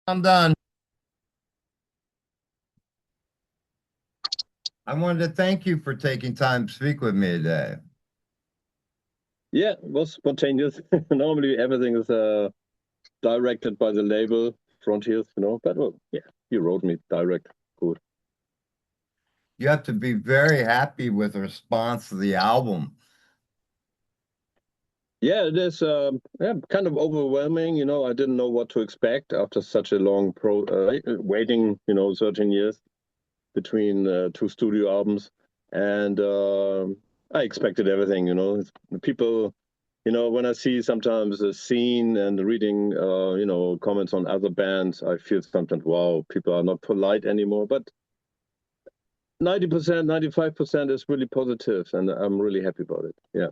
I'm done. I wanted to thank you for taking time to speak with me today. Yeah, it was spontaneous. Normally everything is directed by the label Frontiers, but well, yeah, you wrote me direct. Good. You have to be very happy with the response to the album. Yeah, it is yeah, kind of overwhelming. I didn't know what to expect after such a long waiting, 13 years between two studio albums. And I expected everything. People, when I see sometimes a scene and reading, comments on other bands, I feel sometimes, wow, people are not polite anymore. But 90%, 95% is really positive, and I'm really happy about it. Yeah.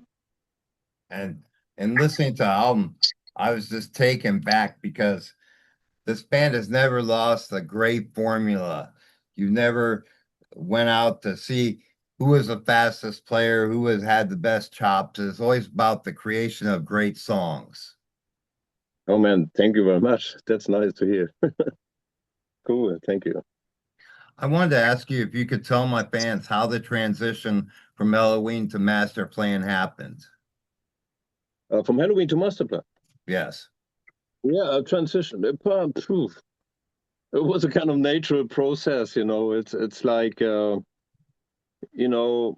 And listening to the album, I was just taken back because this band has never lost a great formula. You never went out to see who was the fastest player, who has had the best chops. It's always about the creation of great songs. Oh man, thank you very much. That's nice to hear. Cool. Thank you. I wanted to ask you if you could tell my fans how the transition from Halloween to Masterplan happened. From Halloween to Masterplan. Yes. Yeah, a transition. It was a kind of natural process. It's like you know,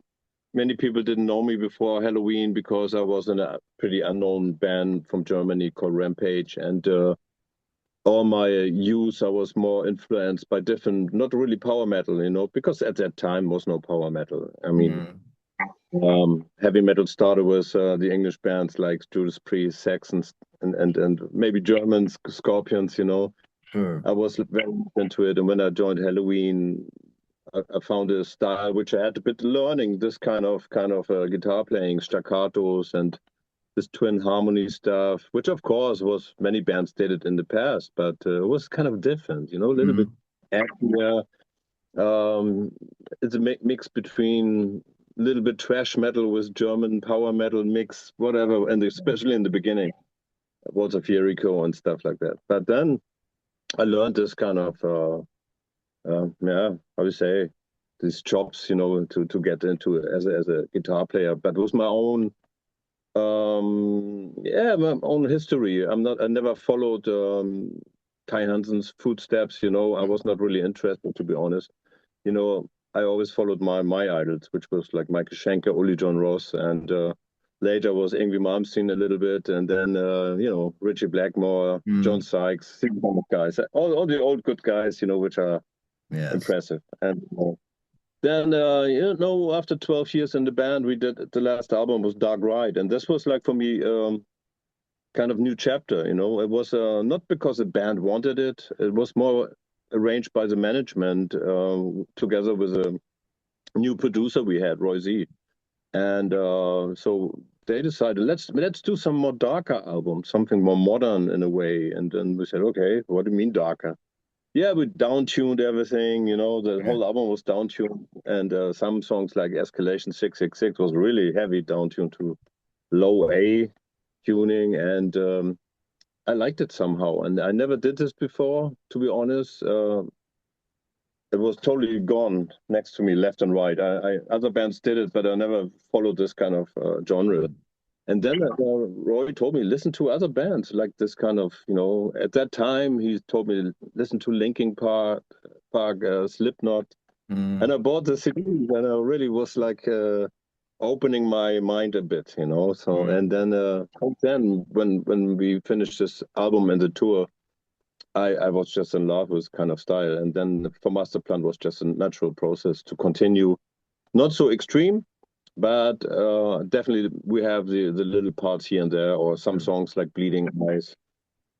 many people didn't know me before Halloween because I was in a pretty unknown band from Germany called Rampage, and all my youth I was more influenced by different, not really power metal, because at that time was no power metal. I mean, Mm, heavy metal started with the English bands like Judas Priest, Saxons, and maybe Germans, Scorpions. sure. I was very into it, and when I joined Halloween, I found a style which I had a bit learning this kind of guitar playing, staccatos, and this twin harmony stuff, which of course was many bands did it in the past, but it was kind of different, a little bit Mm, actier. Um, it's a mix between a little bit thrash metal with German power metal mix, whatever, and especially in the beginning, Walls of Jericho and stuff like that. But then I learned this kind of yeah, how you say, these chops, to get into it as a guitar player. But with my own yeah, my own history. I never followed Kai Hansen's footsteps. I was not really interested, to be honest. I always followed my idols, which was like Michael Schenker, Uli John Ross, and later was Yngwie Malmsteen a little bit, and then Richie Blackmore, John mm, Sykes, these kind of guys, all the old good guys, which are yes. impressive. And then, after 12 years in the band, we did the last album was Dark Ride. And this was like for me, kind of new chapter. It was not because the band wanted it, it was more arranged by the management together with a new producer we had, Roy Z. And so they decided let's do some more darker album, something more modern in a way. And then we said, okay, what do you mean darker? Yeah, we down-tuned everything, the Yeah. whole album was down-tuned, and some songs like Escalation 666 was really heavy down-tuned to low A tuning, and I liked it somehow. And I never did this before, to be honest. It was totally gone next to me, left and right. Other bands did it, but I never followed this kind of genre. And then Roy told me listen to other bands like this kind of, at that time he told me listen to Linkin Park, Slipknot, and Mm, I bought the CD and I really was like opening my mind a bit. So mm. and then when we finished this album and the tour, I was just in love with kind of style, and then for Masterplan was just a natural process to continue, not so extreme but definitely, we have the little parts here and there, or some songs like Bleeding Eyes.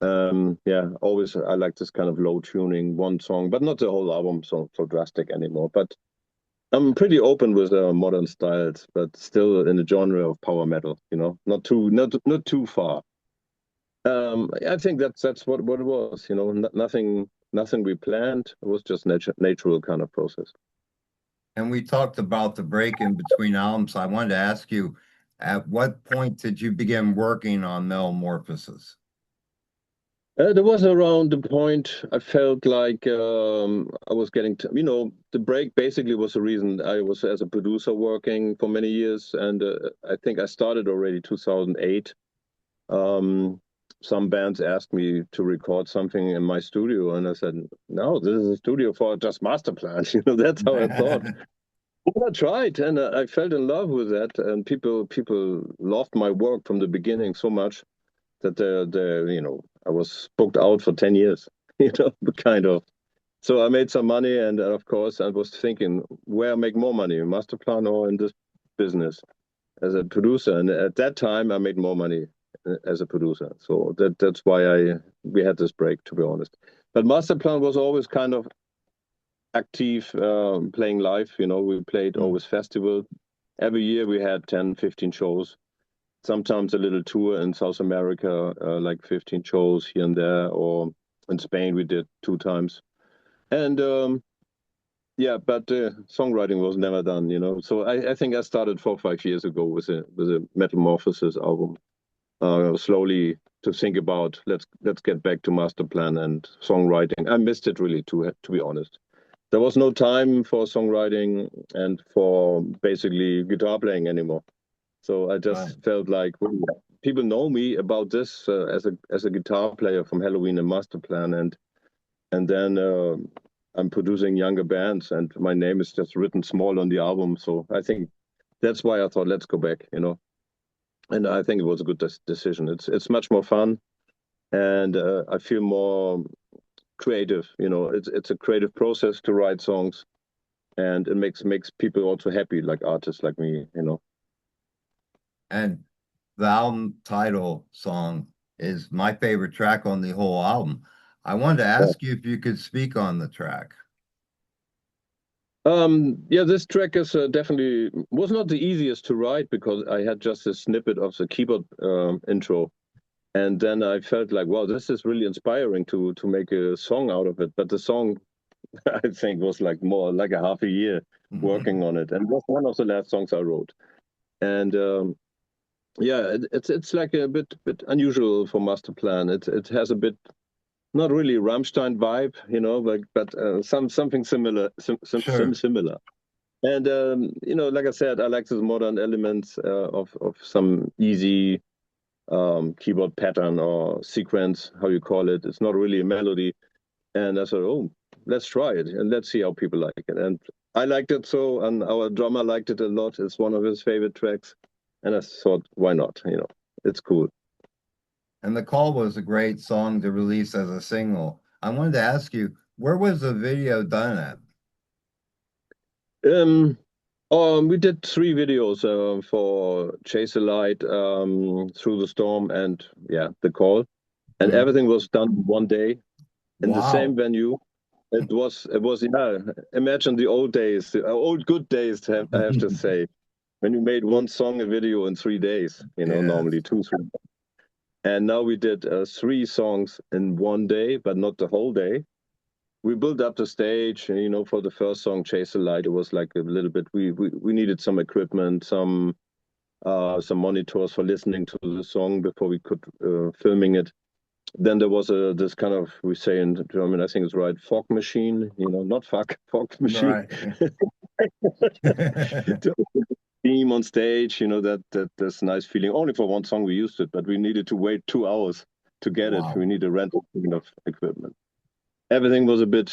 Yeah, always I like this kind of low tuning, one song, but not the whole album so drastic anymore. But I'm pretty open with modern styles, but still in the genre of power metal. Not too far. I think that's what it was. Nothing we planned. It was just natural kind of process. And we talked about the break in between albums. I wanted to ask you, at what point did you begin working on Metamorphosis? There was around the point I felt like I was getting to, the break basically was the reason I was as a producer working for many years. And I think I started already 2008. Um, some bands asked me to record something in my studio, and I said, no, this is a studio for just Masterplan. That's how I thought. Well, I tried, and I fell in love with that. And people loved my work from the beginning so much that I was booked out for 10 years, kind of. So I made some money, and of course, I was thinking where I make more money, Masterplan or in this business as a producer. And at that time, I made more money as a producer. So that's why we had this break, to be honest. But Masterplan was always kind of active, playing live. We played always festival. Every year we had 10, 15 shows. Sometimes a little tour in South America, like 15 shows here and there, or in Spain we did two times. And yeah, but songwriting was never done. So I think I started 4 or 5 years ago with a Metalmorphosis album. Slowly to think about let's get back to Masterplan and songwriting. I missed it really, to be honest. There was no time for songwriting and for basically guitar playing anymore. So I Right. just felt like well, people know me about this as a guitar player from Halloween and Masterplan, and then I'm producing younger bands, and my name is just written small on the album. So I think that's why I thought let's go back. And I think it was a good decision. It's much more fun, and I feel more creative. It's a creative process to write songs, and it makes people also happy, like artists like me. And the album title song is my favorite track on the whole album. I wanted to ask you if you could speak on the track. Yeah, this track is definitely was not the easiest to write because I had just a snippet of the keyboard intro, and then I felt like, wow, this is really inspiring to make a song out of it. But the song, I think, was like more like a half a year working on it, and it was one of the last songs I wrote. And yeah, it's like a bit unusual for Masterplan. It has a bit not really Rammstein vibe, but something similar, Sure. similar. And like I said, I like these modern elements of some easy keyboard pattern or sequence, how you call it. It's not really a melody. And I thought, oh, let's try it and let's see how people like it. And I liked it so, and our drummer liked it a lot. It's one of his favorite tracks. And I thought, why not? It's cool. And The Call was a great song to release as a single. I wanted to ask you, where was the video done at? Um, we did three videos for Chase the Light, Through the Storm, and yeah, The Call. And Mhm. everything was done one day in the same Wow. venue. It was yeah. Imagine the old days, the old good days. I have to say, when you made one song a video in 3 days. Yes. Normally two, three. And now we did three songs in one day, but not the whole day. We built up the stage, and for the first song, Chase the Light, it was like a little bit. We needed some equipment, some monitors for listening to the song before we could filming it. Then there was this kind of, we say in German, I think it's right, fog machine, not fuck, fog machine. Right. To Theme on stage, that's a nice feeling. Only for one song we used it, but we needed to wait 2 hours to get it. We Wow. needed rental of equipment. Everything was a bit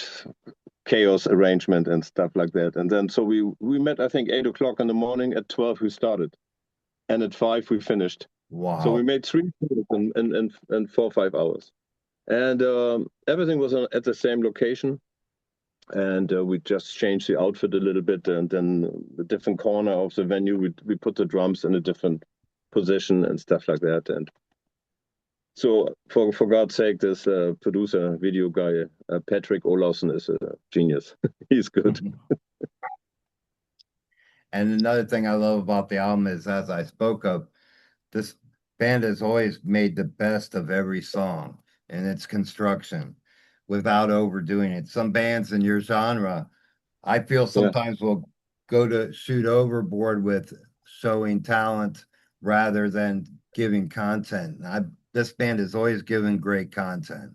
chaos arrangement and stuff like that. And then so we met, I think, 8 o'clock in the morning. At 12 we started, and at 5 we finished. So we Wow. made three songs in 4 or 5 hours. And everything was at the same location. And we just changed the outfit a little bit. And then the different corner of the venue, we put the drums in a different position and stuff like that. And so, for God's sake, this producer, video guy, Patrick Olausen, is a genius. He's good. And another thing I love about the album is, as I spoke of, this band has always made the best of every song in its construction without overdoing it. Some bands in your genre, I feel Yeah. sometimes will go to shoot overboard with showing talent rather than giving content. And I this band is always giving great content.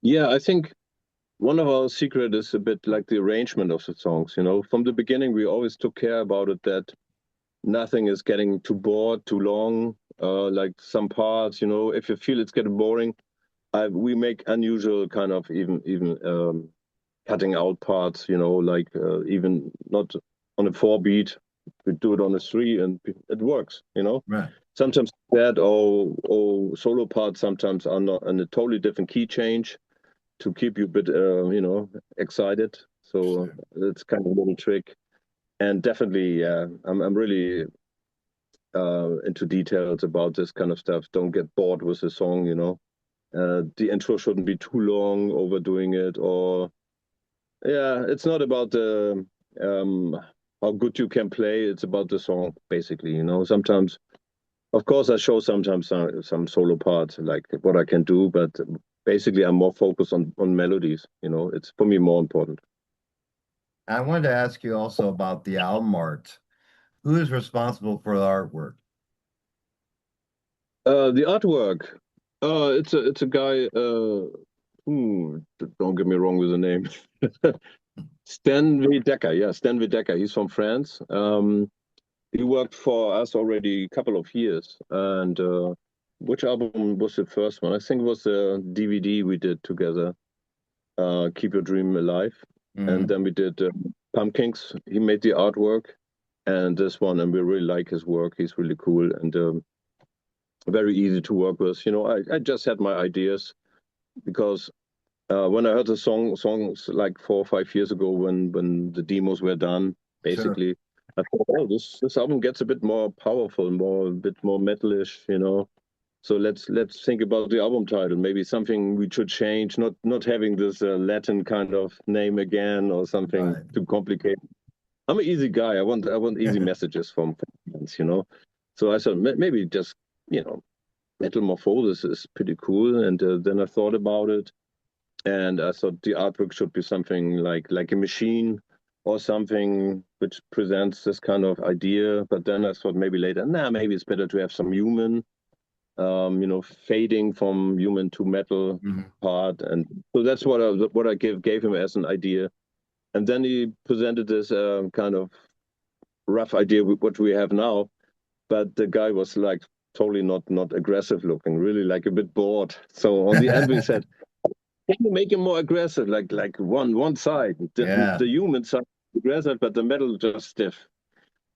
Yeah, I think one of our secret is a bit like the arrangement of the songs. From the beginning, we always took care about it that nothing is getting too bored, too long. Like some parts, if you feel it's getting boring, we make unusual kind of even cutting out parts. Like even not on a 4 beat, we do it on a 3, and it works. Right. Sometimes that or solo parts sometimes are not in a totally different key change to keep you a bit, excited. So Sure. it's kind of a little trick. And definitely, I'm really into details about this kind of stuff. Don't get bored with the song. The intro shouldn't be too long, overdoing it, or yeah, it's not about the how good you can play. It's about the song, basically. Sometimes, of course, I show sometimes some solo parts, like what I can do, but basically, I'm more focused on melodies. It's for me more important. I wanted to ask you also about the album art. Who is responsible for the artwork? The artwork, it's a guy. Don't get me wrong with the name. Stan V. Decker. Yeah, Stan V. Decker. He's from France. He worked for us already a couple of years. And which album was the first one? I think it was the DVD we did together, Keep Your Dream Alive. And Mhm. then we did Pumpkins. He made the artwork. And this one, and we really like his work. He's really cool and very easy to work with. I just had my ideas because when I heard the songs like 4 or 5 years ago, when the demos were done, Sure. basically, I thought, oh, this album gets a bit more powerful, a bit more metalish. So let's think about the album title. Maybe something we should change, not having this Latin kind of name again or something Right. too complicated. I'm an easy guy. I want easy messages from fans. So I thought maybe just you know Metalmorphosis is pretty cool. And then I thought about it, and I thought the artwork should be something like a machine or something which presents this kind of idea. But then I thought maybe later, nah, maybe it's better to have some human, fading from human to metal Mhm. part. And so that's what I gave him as an idea. And then he presented this kind of rough idea with what we have now. But the guy was like totally not aggressive looking, really like a bit bored. So on the end, we said, can you make him more aggressive, like one side, Yeah. the human side aggressive, but the metal just stiff.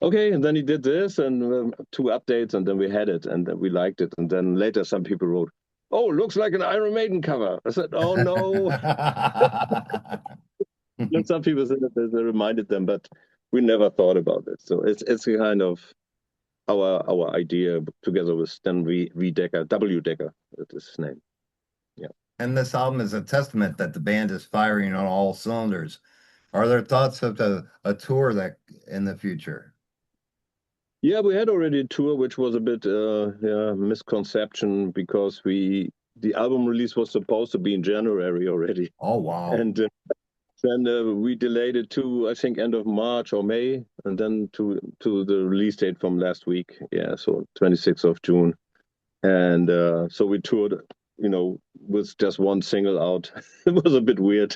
Okay, and then he did this and 2 updates, and then we had it, and then we liked it, and then later some people wrote, "Oh, looks like an Iron Maiden cover." I said, "Oh no." And some people said that they reminded them, but we never thought about it. So it's a kind of our idea together with Stan V Decker, W Decker, that is his name. Yeah. And this album is a testament that the band is firing on all cylinders. Are there thoughts of a tour that in the future? Yeah, we had already a tour, which was a bit yeah, misconception because the album release was supposed to be in January already, Oh, wow. and then we delayed it to I think end of March or May, and then to the release date from last week. Yeah, so 26th of June, and so we toured, with just one single out. It was a bit weird.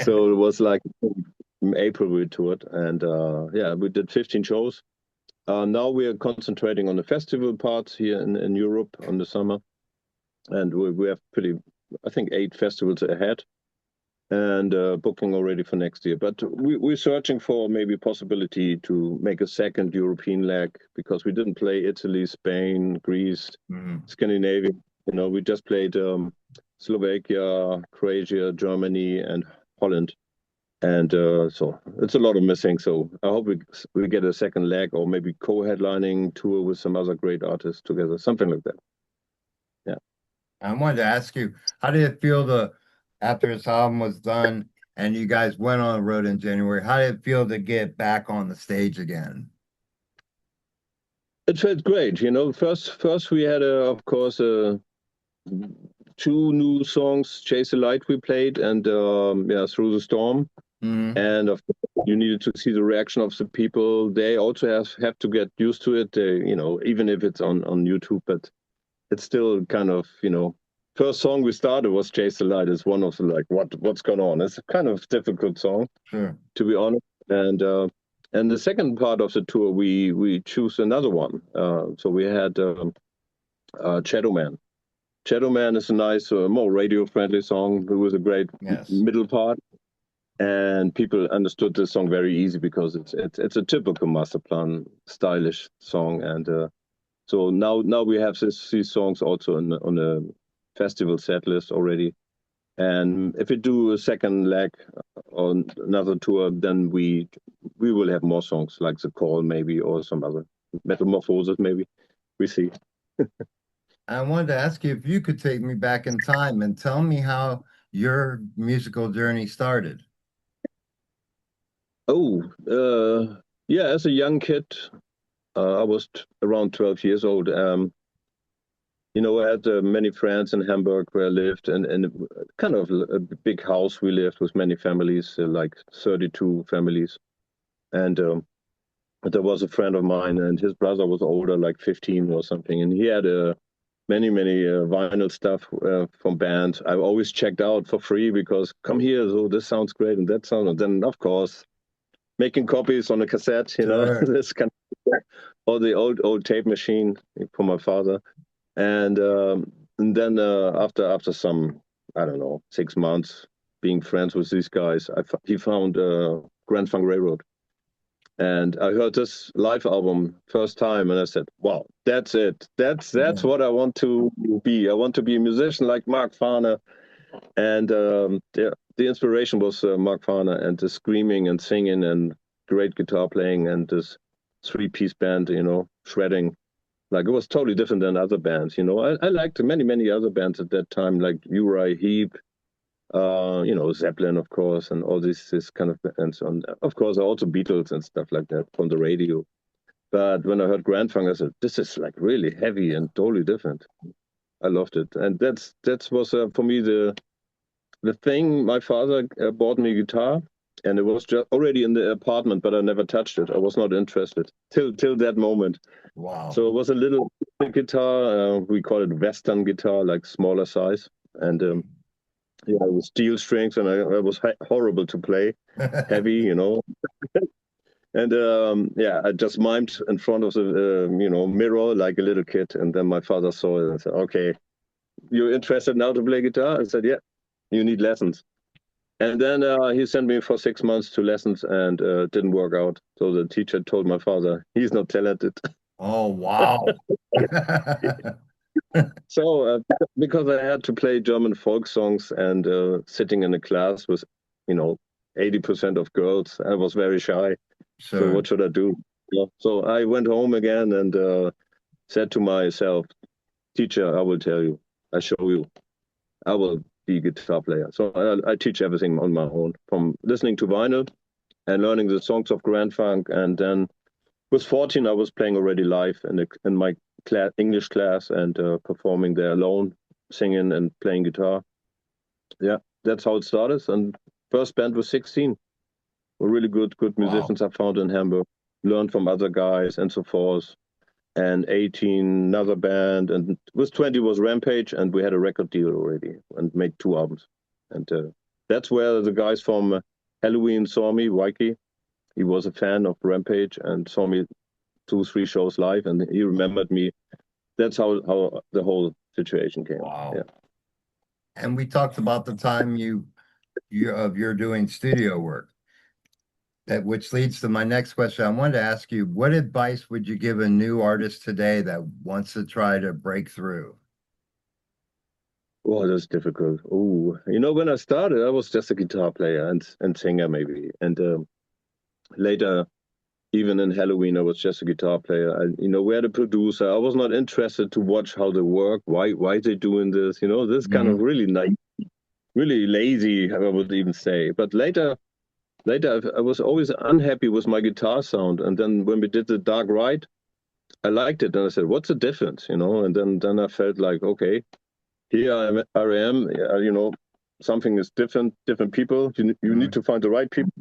So it was like in April we toured, and yeah, we did 15 shows. Now we are concentrating on the festival parts here in Europe on the summer, and we have I think 8 festivals ahead, and booking already for next year. But we're searching for maybe possibility to make a second European leg because we didn't play Italy, Spain, Greece, Mhm. Scandinavia. We just played Slovakia, Croatia, Germany, and Holland. And so it's a lot of missing. So I hope we get a second leg or maybe co-headlining tour with some other great artists together, something like that. Yeah. I wanted to ask you, how did it feel after this album was done and you guys went on the road in January? How did it feel to get back on the stage again? It felt great. First we had, of course, 2 new songs, Chase the Light we played, and yeah, Through the Storm. Hmm. And of course, you needed to see the reaction of the people. They also have to get used to it, even if it's on YouTube. But it's still kind of, first song we started was Chase the Light. It's one of the like, what's going on? It's a kind of difficult song, Sure. to be honest. And the second part of the tour, we choose another one. So we had Shadow Man. Shadow Man is a nice, more radio-friendly song with a great Yes. middle part. And people understood this song very easy because it's a typical Masterplan stylish song. And so now we have these songs also on a festival set list already. And if we do a second leg on another tour, then we will have more songs like The Call maybe, or some other Metalmorphosis maybe. We see. I wanted to ask you if you could take me back in time and tell me how your musical journey started. Oh, yeah, as a young kid, I was around 12 years old. I had many friends in Hamburg where I lived, and kind of a big house we lived with many families, like 32 families. And there was a friend of mine, and his brother was older, like 15 or something, and he had many vinyl stuff from bands. I always checked out for free because come here, so this sounds great and that sounds. And then of course making copies on a cassette, Sure. this kind of, or the old tape machine for my father. And then after some, I don't know, 6 months being friends with these guys, he found Grand Funk Railroad. And I heard this live album first time, and I said, "Wow, that's it. That's Yeah. what I want to be. I want to be a musician like Mark Farner." And the inspiration was Mark Farner and the screaming and singing and great guitar playing and this three-piece band, shredding. Like it was totally different than other bands. I liked many other bands at that time, like Uriah Heep, Zeppelin, of course, and all this kind of bands. And of course, also Beatles and stuff like that from the radio. But when I heard Grand Funk, I said, "This is like really heavy and totally different." I loved it, and that was for me the thing. My father bought me a guitar, and it was just already in the apartment, but I never touched it. I was not interested till that moment. Wow. So it was a little guitar. We call it Western guitar, like smaller size, and yeah, with steel strings, and I was horrible to play, heavy. And yeah, I just mimed in front of the mirror like a little kid, and then my father saw it and said, "Okay, you're interested now to play guitar?" I said, "Yeah, you need lessons." And then he sent me for 6 months to lessons, and didn't work out. So the teacher told my father he's not talented. Oh, wow. So because I had to play German folk songs and sitting in a class with, 80% of girls, I was very shy. So Sure. what should I do? So I went home again and said to myself, "Teacher, I will tell you. I show you. I will be a guitar player." So I teach everything on my own, from listening to vinyl and learning the songs of Grand Funk. And then with 14, I was playing already live in my English class and performing there alone, singing and playing guitar. Yeah, that's how it started. And first band was 16. Were really good Wow. musicians I found in Hamburg. Learned from other guys and so forth. And 18, another band. And with 20 was Rampage, and we had a record deal already and made 2 albums. And that's where the guys from Halloween saw me, Waiki. He was a fan of Rampage and saw me 2, 3 shows live, and he remembered me. That's how the whole situation came. Yeah. Wow. And we talked about the time you're doing studio work. That which leads to my next question. I wanted to ask you, what advice would you give a new artist today that wants to try to break through? Oh, that's difficult. Oh, when I started, I was just a guitar player and singer maybe, and later, even in Halloween, I was just a guitar player. We had a producer. I was not interested to watch how they work, why they doing this. This kind of Mhm. really nice, really lazy, I would even say. But later, I was always unhappy with my guitar sound. And then when we did the Dark Ride, I liked it, and I said, "What's the difference?" And then I felt like, okay, here I am. Something is different people. You need Mhm. to find the right people.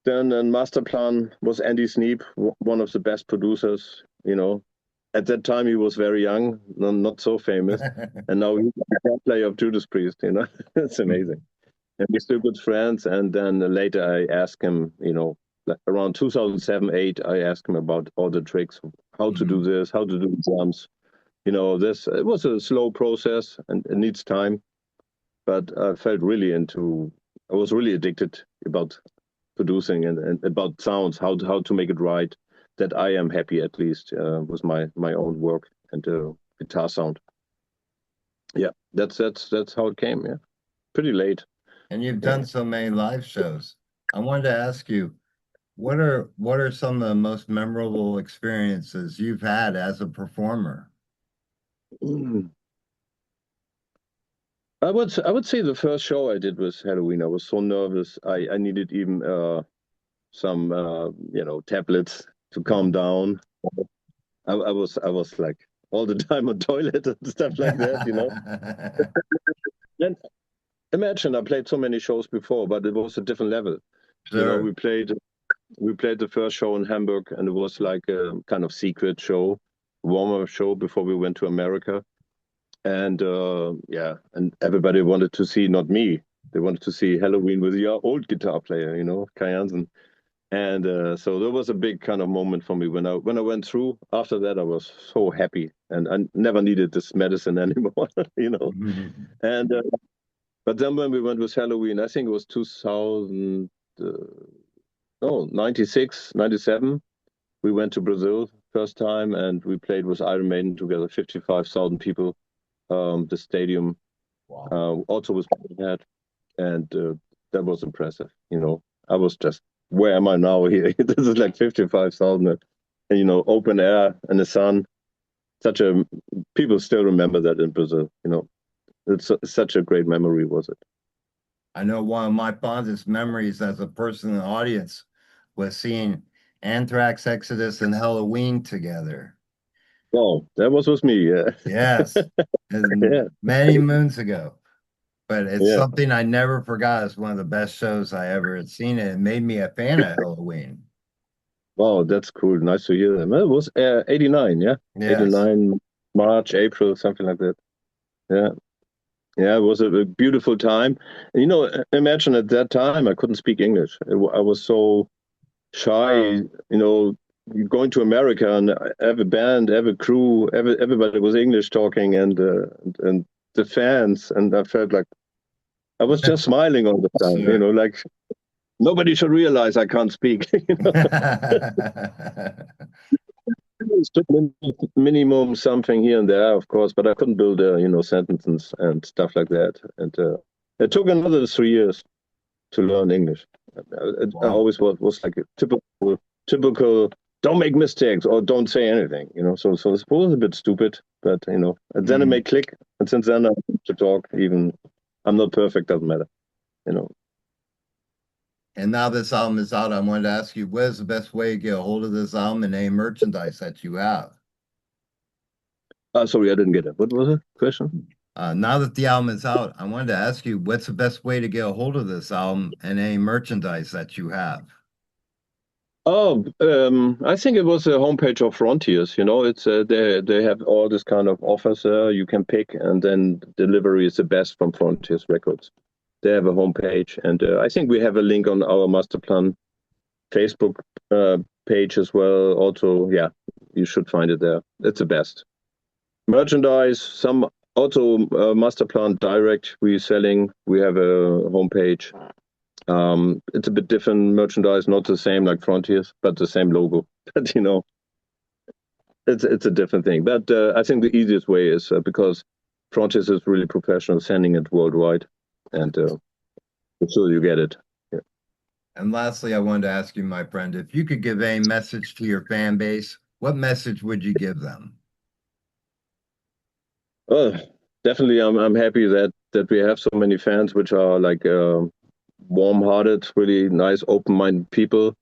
Then Masterplan was Andy Sneap, one of the best producers. At that time, he was very young, not so famous, and now he's a guitar player of Judas Priest. It's amazing. And we're still good friends. And then later, I asked him, like around 2007, 8, I asked him about all the tricks, how to do Mhm. this, how to do drums. This it was a slow process and it needs time, but I was really addicted about producing and about sounds, how to make it right, that I am happy at least with my own work and guitar sound. Yeah, that's how it came. Yeah, pretty late. And you've Yeah. done so many live shows. I wanted to ask you, what are some of the most memorable experiences you've had as a performer? Mm. I would say the first show I did was Halloween. I was so nervous. I needed even some tablets to calm down. I was like all the time on toilet and stuff like that. And imagine I played so many shows before, but it was a different level. Sure. We played the first show in Hamburg, and it was like a kind of secret show, warm-up show before we went to America. And yeah, and everybody wanted to see not me. They wanted to see Halloween with your old guitar player, Kai Hansen. And so there was a big kind of moment for me when I went through. After that, I was so happy, and I never needed this medicine anymore, you know. And but then when we went with Halloween, I think it was 2000, no, 96, 97. We went to Brazil first time, and we played with Iron Maiden together, 55,000 people. The stadium Wow. also was had, and that was impressive. I was just, where am I now here? This is like 55,000, and open air and the sun. Such a People still remember that in Brazil. Such a great memory, was it? I know one of my fondest memories as a person in the audience was seeing Anthrax, Exodus, and Halloween together. Oh, that was with me. Yeah, Yes, and yeah, many moons ago. But it's yeah. something I never forgot. It's one of the best shows I ever had seen, and it made me a fan of Halloween. Wow, that's cool. Nice to hear them. It was 89, yeah, Yes. 89 March, April, something like that. Yeah. Yeah, it was a beautiful time. And, imagine at that time I couldn't speak English. I was so shy, going to America and have a band, have a crew, everybody was English talking, and the fans, and I felt like I was just smiling all the time, Sure. like nobody should realize I can't speak. It's just minimum something here and there, of course, but I couldn't build, sentences and stuff like that. And it took another 3 years to learn English. I Wow. always was like a typical, don't make mistakes or don't say anything, So it was a bit stupid, but and then it may Mm. click, and since then I to talk. Even I'm not perfect, doesn't matter, you know. And now this album is out. I wanted to ask you, what is the best way to get a hold of this album and any merchandise that you have? Sorry, I didn't get it. What was the question? Now that the album is out, I wanted to ask you, what's the best way to get a hold of this album and any merchandise that you have? Oh, I think it was a homepage of Frontiers. It's they have all this kind of offers you can pick, and then delivery is the best from Frontiers Records. They have a homepage, and I think we have a link on our Masterplan Facebook page as well. Also, yeah, you should find it there. It's the best. Merchandise, some also Masterplan Direct we're selling. We have a homepage. It's a bit different merchandise, not the same like Frontiers, but the same logo. But it's a different thing. But I think the easiest way is because Frontiers is really professional, sending it worldwide, and so you get it. Yeah. And lastly, I wanted to ask you, my friend, if you could give a message to your fan base, what message would you give them? Well, definitely, I'm happy that we have so many fans, which are like warm-hearted, really nice, open-minded people.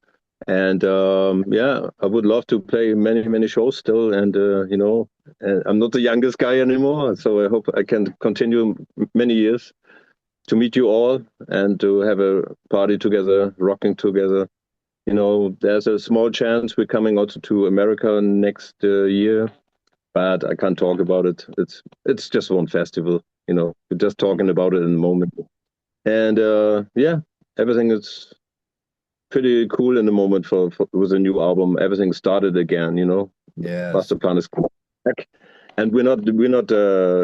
And yeah, I would love to play many, many shows still. And I'm not the youngest guy anymore, so I hope I can continue many years to meet you all and to have a party together, rocking together. There's a small chance we're coming also to America next year. bad. I can't talk about it. It's just one festival, you know. We're just talking about it in the moment. And yeah, everything is pretty cool in the moment for with a new album. Everything started again, you know. Yes. Masterplan is back, and we're not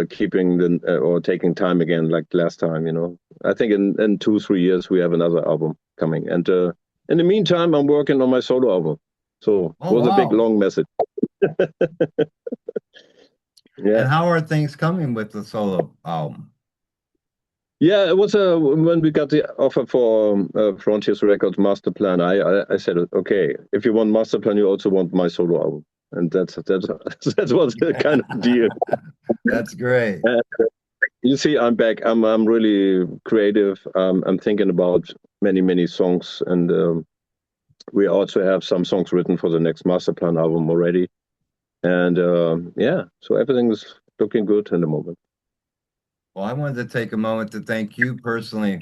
keeping the or taking time again like last time, you know. I think in 2 3 years we have another album coming, and in the meantime I'm working on my solo album. So it Oh, was a big wow. long message. Yeah. And how are things coming with the solo album? Yeah, it was when we got the offer for Frontiers Records Masterplan. I said, okay, if you want Masterplan, you also want my solo album, and that's that was the kind of deal. That's great. Uh, you see, I'm back. I'm really creative. I'm thinking about many songs, and we also have some songs written for the next Masterplan album already. And yeah, so everything is looking good in the moment. Well, I wanted to take a moment to thank you personally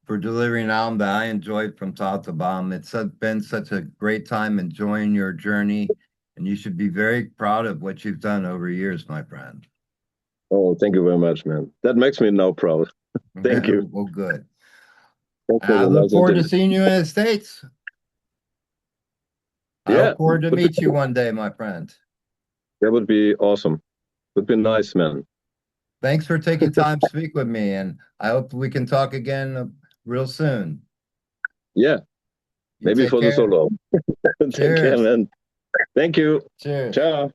for delivering an album that I enjoyed from top to bottom. Been such a great time enjoying your journey, and you should be very proud of what you've done over years, my friend. Oh, thank you very much, man. That makes me now proud. Thank you. Well, good. Thanks for I the look nice forward to interview. seeing you in the States. I Yeah, look forward to would be, meet you one day, my friend. that would be awesome. Would be nice, man. Thanks for taking time to speak with me, and I hope we can talk again real soon. Yeah, You maybe take for the care. solo. Take care, Cheers. man. Thank you. Cheers. Ciao.